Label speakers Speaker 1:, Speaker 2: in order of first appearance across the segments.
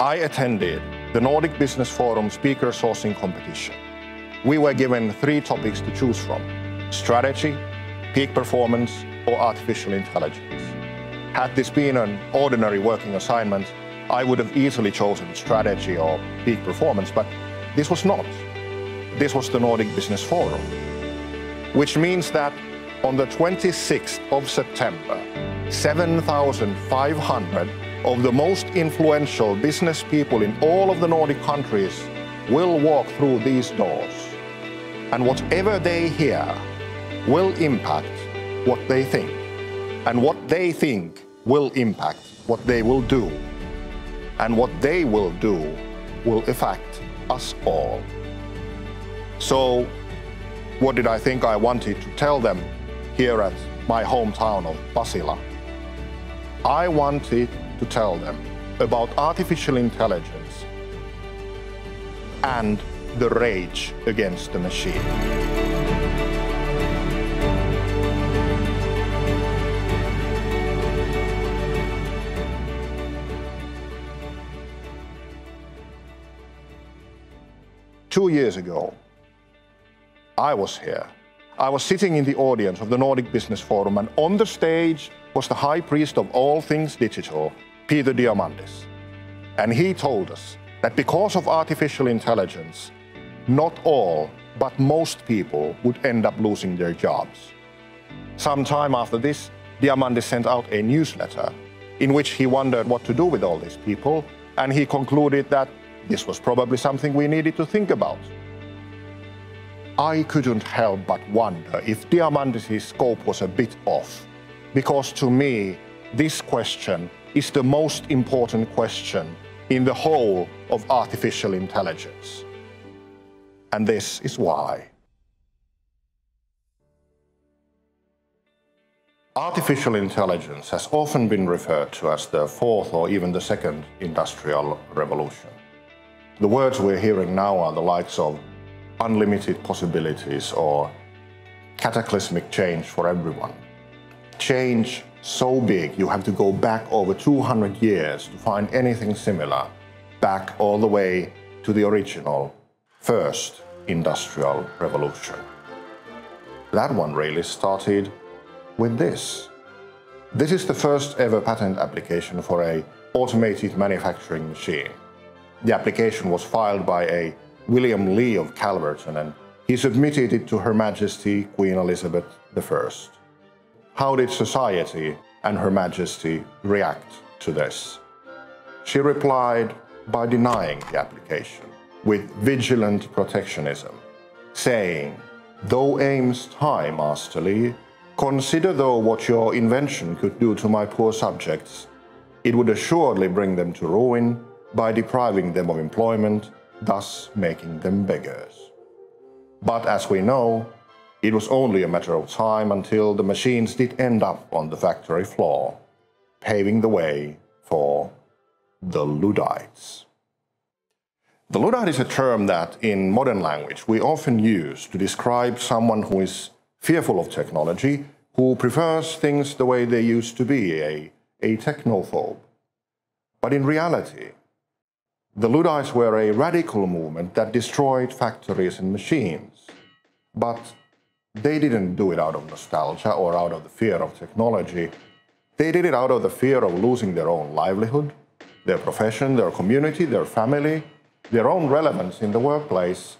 Speaker 1: I attended the Nordic Business Forum speaker sourcing competition. We were given 3 topics to choose from: strategy, peak performance, or artificial intelligence. Had this been an ordinary working assignment, I would have easily chosen strategy or peak performance, but this was not. This was the Nordic Business Forum, which means that on the 26th of September, 7,500 of the most influential business people in all of the Nordic countries will walk through these doors. And whatever they hear will impact what they think. And what they think will impact what they will do. And what they will do will affect us all. So, what did I think I wanted to tell them here at my hometown of Pasila? I wanted to tell them about artificial intelligence and the rage against the machine. Two years ago, I was here. I was sitting in the audience of the Nordic Business Forum, and on the stage was the high priest of all things digital, Peter Diamandis. And he told us that because of artificial intelligence, not all, but most people would end up losing their jobs. Sometime after this, Diamandis sent out a newsletter in which he wondered what to do with all these people, and he concluded that this was probably something we needed to think about. I couldn't help but wonder if Diamandis' scope was a bit off, because to me, this question is the most important question in the whole of artificial intelligence. And this is why. Artificial intelligence has often been referred to as the 4th or even the 2nd industrial revolution. The words we're hearing now are the likes of unlimited possibilities or cataclysmic change for everyone. Change so big you have to go back over 200 years to find anything similar, back all the way to the original 1st industrial revolution. That one really started with this. This is the first ever patent application for an automated manufacturing machine. The application was filed by a William Lee of Calverton, and he submitted it to Her Majesty Queen Elizabeth I. How did society and Her Majesty react to this? She replied by denying the application with vigilant protectionism, saying, "Thou aimest high, masterly, consider though what your invention could do to my poor subjects. It would assuredly bring them to ruin by depriving them of employment, thus making them beggars." But as we know, it was only a matter of time until the machines did end up on the factory floor, paving the way for the Luddites. The Luddite is a term that in modern language we often use to describe someone who is fearful of technology, who prefers things the way they used to be, a technophobe. But in reality, the Luddites were a radical movement that destroyed factories and machines. But they didn't do it out of nostalgia or out of the fear of technology. They did it out of the fear of losing their own livelihood, their profession, their community, their family, their own relevance in the workplace,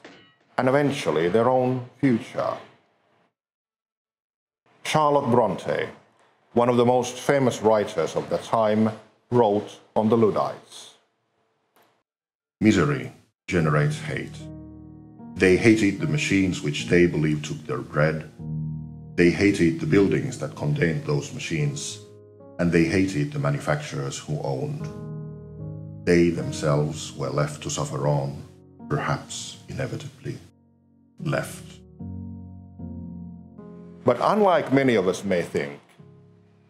Speaker 1: and eventually their own future. Charlotte Bronte, one of the most famous writers of the time, wrote on the Luddites. "Misery generates hate. They hated the machines which they believed took their bread. They hated the buildings that contained those machines, and they hated the manufacturers who owned. They themselves were left to suffer on, perhaps inevitably left." But unlike many of us may think,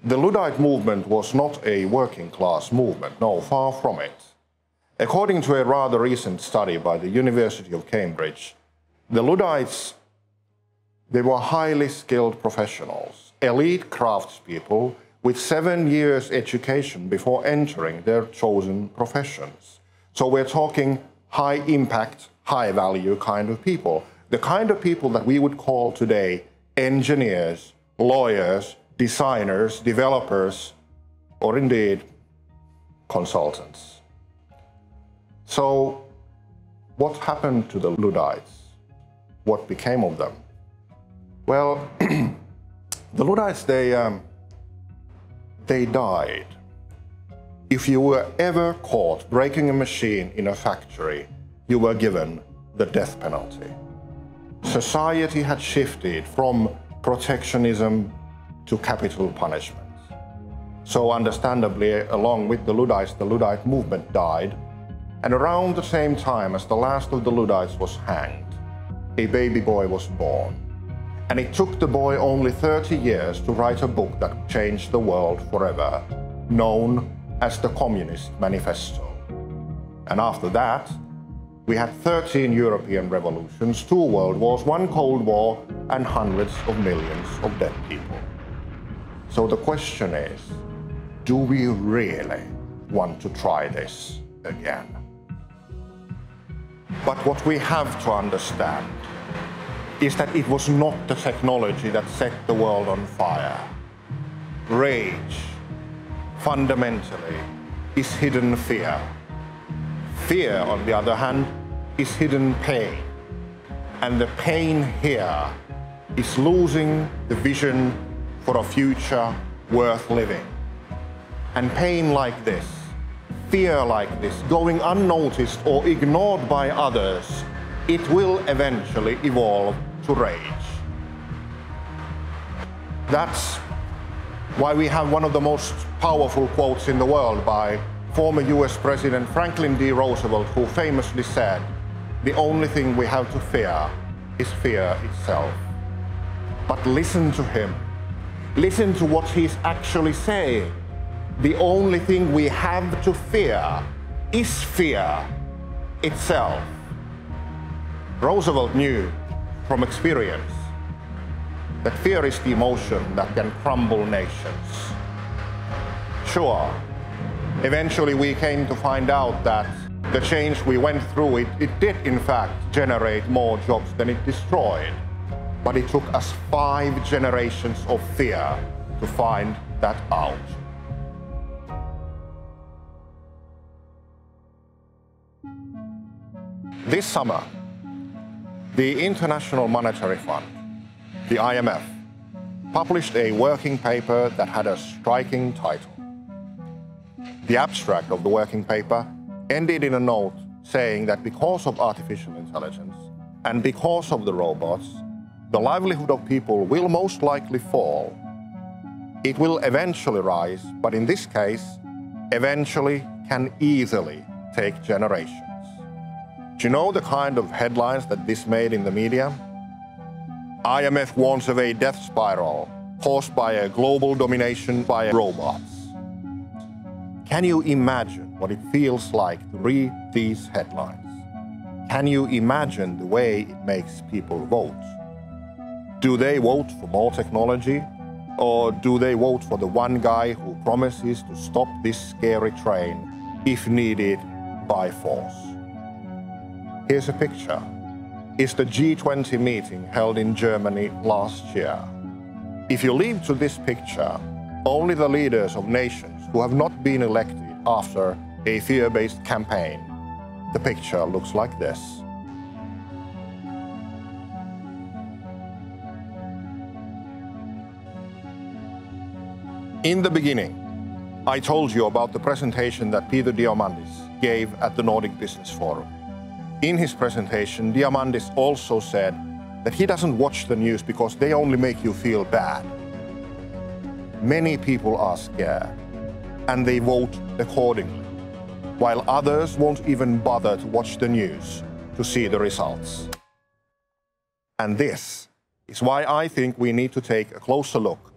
Speaker 1: the Luddite movement was not a working class movement, no, far from it. According to a rather recent study by the University of Cambridge, the Luddites, they were highly skilled professionals, elite craftspeople with 7 years education before entering their chosen professions. So we're talking high impact, high value kind of people. The kind of people that we would call today engineers, lawyers, designers, developers, or indeed consultants. So what happened to the Luddites? What became of them? Well, the Luddites, they died. If you were ever caught breaking a machine in a factory, you were given the death penalty. Society had shifted from protectionism to capital punishment. So understandably, along with the Luddites, the Luddite movement died. And around the same time as the last of the Luddites was hanged, a baby boy was born. And it took the boy only 30 years to write a book that changed the world forever, known as the Communist Manifesto. And after that, we had 13 European revolutions, 2 world wars, 1 Cold War, and hundreds of millions of dead people. So the question is, do we really want to try this again? But what we have to understand is that it was not the technology that set the world on fire. Rage, fundamentally, is hidden fear. Fear, on the other hand, is hidden pain. And the pain here is losing the vision for a future worth living. And pain like this, fear like this, going unnoticed or ignored by others, it will eventually evolve to rage. That's why we have one of the most powerful quotes in the world by former US President Franklin D. Roosevelt, who famously said, "The only thing we have to fear is fear itself." But listen to him. Listen to what he's actually saying. The only thing we have to fear is fear itself. Roosevelt knew from experience that fear is the emotion that can crumble nations. Sure, eventually we came to find out that the change we went through, it did in fact generate more jobs than it destroyed. But it took us 5 generations of fear to find that out. This summer, the International Monetary Fund, the IMF, published a working paper that had a striking title. The abstract of the working paper ended in a note saying that because of artificial intelligence and because of the robots, the livelihood of people will most likely fall. It will eventually rise, but in this case, eventually can easily take generations. Do you know the kind of headlines that this made in the media? IMF warns of a death spiral caused by a global domination by robots. Can you imagine what it feels like to read these headlines? Can you imagine the way it makes people vote? Do they vote for more technology? Or do they vote for the one guy who promises to stop this scary train, if needed, by force? Here's a picture. It's the G20 meeting held in Germany last year. If you leave to this picture only the leaders of nations who have not been elected after a fear-based campaign, the picture looks like this. In the beginning, I told you about the presentation that Peter Diamandis gave at the Nordic Business Forum. In his presentation, Diamandis also said that he doesn't watch the news because they only make you feel bad. Many people are scared, and they vote accordingly, while others won't even bother to watch the news to see the results. And this is why I think we need to take a closer look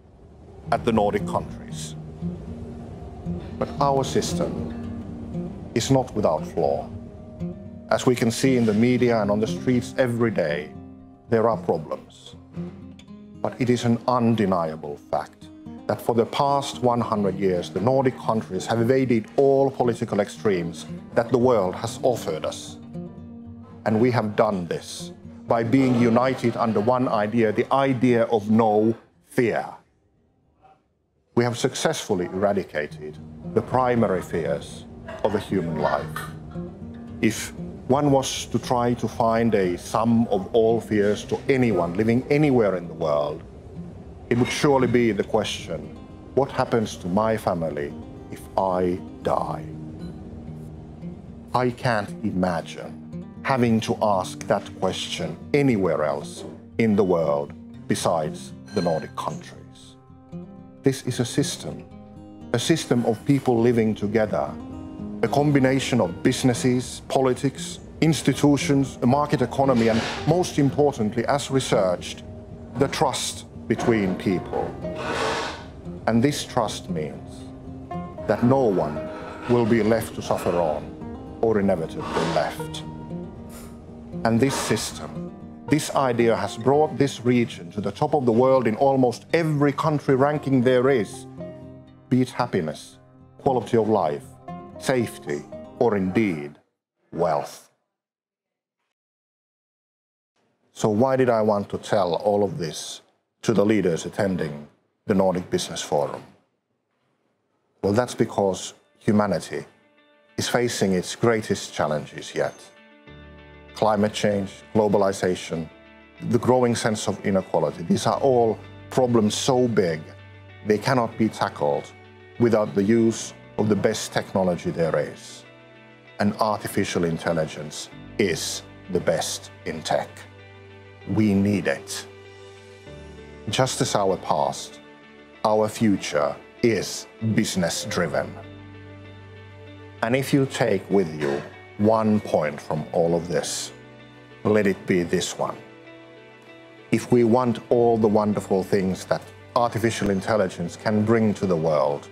Speaker 1: at the Nordic countries. But our system is not without flaw. As we can see in the media and on the streets every day, there are problems. But it is an undeniable fact that for the past 100 years, the Nordic countries have evaded all political extremes that the world has offered us. And we have done this by being united under one idea, the idea of no fear. We have successfully eradicated the primary fears of a human life. If one was to try to find a sum of all fears to anyone living anywhere in the world, it would surely be the question, what happens to my family if I die? I can't imagine having to ask that question anywhere else in the world besides the Nordic countries. This is a system of people living together, a combination of businesses, politics, institutions, a market economy, and most importantly, as researched, the trust between people. And this trust means that no one will be left to suffer on or inevitably left. And this system, this idea has brought this region to the top of the world in almost every country ranking there is, be it happiness, quality of life, safety, or indeed, wealth. So why did I want to tell all of this to the leaders attending the Nordic Business Forum? Well, that's because humanity is facing its greatest challenges yet. Climate change, globalisation, the growing sense of inequality, these are all problems so big they cannot be tackled without the use of the best technology there is. And artificial intelligence is the best in tech. We need it. Just as our past, our future is business-driven. And if you take with you one point from all of this, let it be this one. If we want all the wonderful things that artificial intelligence can bring to the world,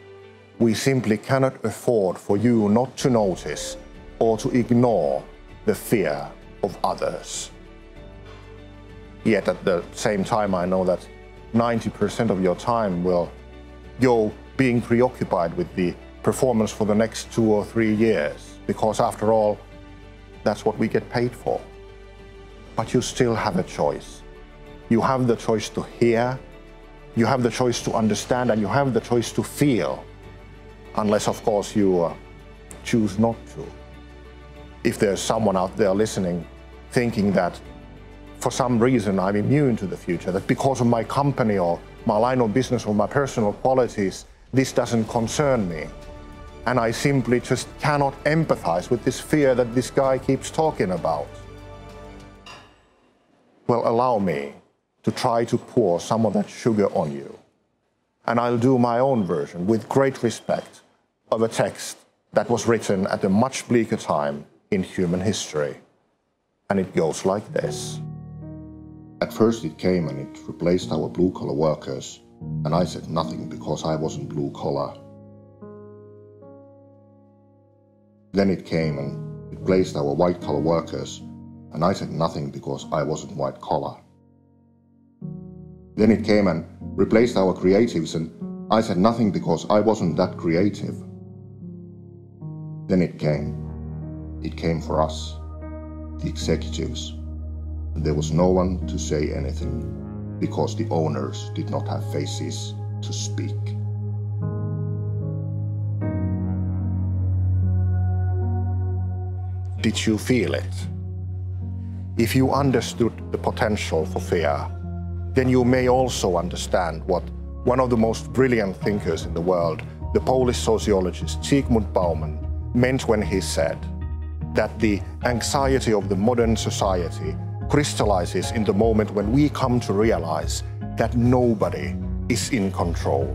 Speaker 1: we simply cannot afford for you not to notice or to ignore the fear of others. Yet at the same time, I know that 90% of your time will go being preoccupied with the performance for the next 2 or 3 years, because after all, that's what we get paid for. But you still have a choice. You have the choice to hear, you have the choice to understand, and you have the choice to feel, unless, of course, you choose not to. If there's someone out there listening, thinking that for some reason I'm immune to the future, that because of my company or my line of business or my personal qualities, this doesn't concern me, and I simply just cannot empathize with this fear that this guy keeps talking about. Well, allow me to try to pour some of that sugar on you. And I'll do my own version with great respect of a text that was written at a much bleaker time in human history. And it goes like this. At first it came and it replaced our blue-collar workers, and I said nothing because I wasn't blue-collar. Then it came and replaced our white-collar workers, and I said nothing because I wasn't white-collar. Then it came and replaced our creatives, and I said nothing because I wasn't that creative. Then it came for us, the executives. There was no one to say anything, because the owners did not have faces to speak. Did you feel it? If you understood the potential for fear, then you may also understand what one of the most brilliant thinkers in the world, the Polish sociologist Zygmunt Bauman, meant when he said that the anxiety of the modern society crystallizes in the moment when we come to realize that nobody is in control.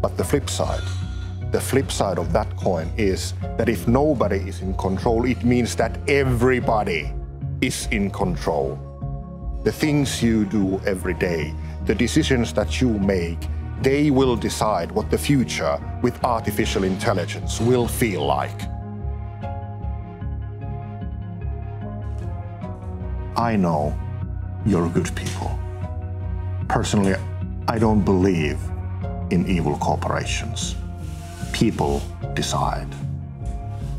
Speaker 1: But the flip side of that coin is that if nobody is in control, it means that everybody is in control. The things you do every day, the decisions that you make, they will decide what the future with artificial intelligence will feel like. I know you're good people. Personally, I don't believe in evil corporations. People decide.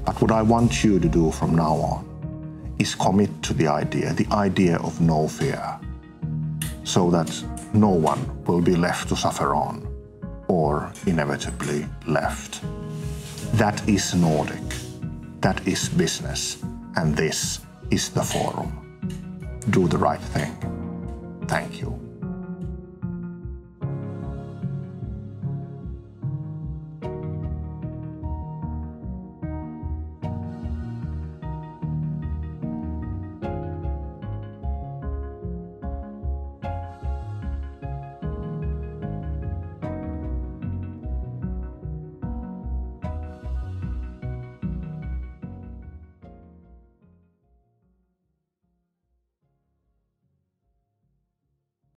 Speaker 1: But what I want you to do from now on is commit to the idea of no fear, so that no one will be left to suffer on, or inevitably left. That is Nordic, that is business, and this is the forum. Do the right thing. Thank you.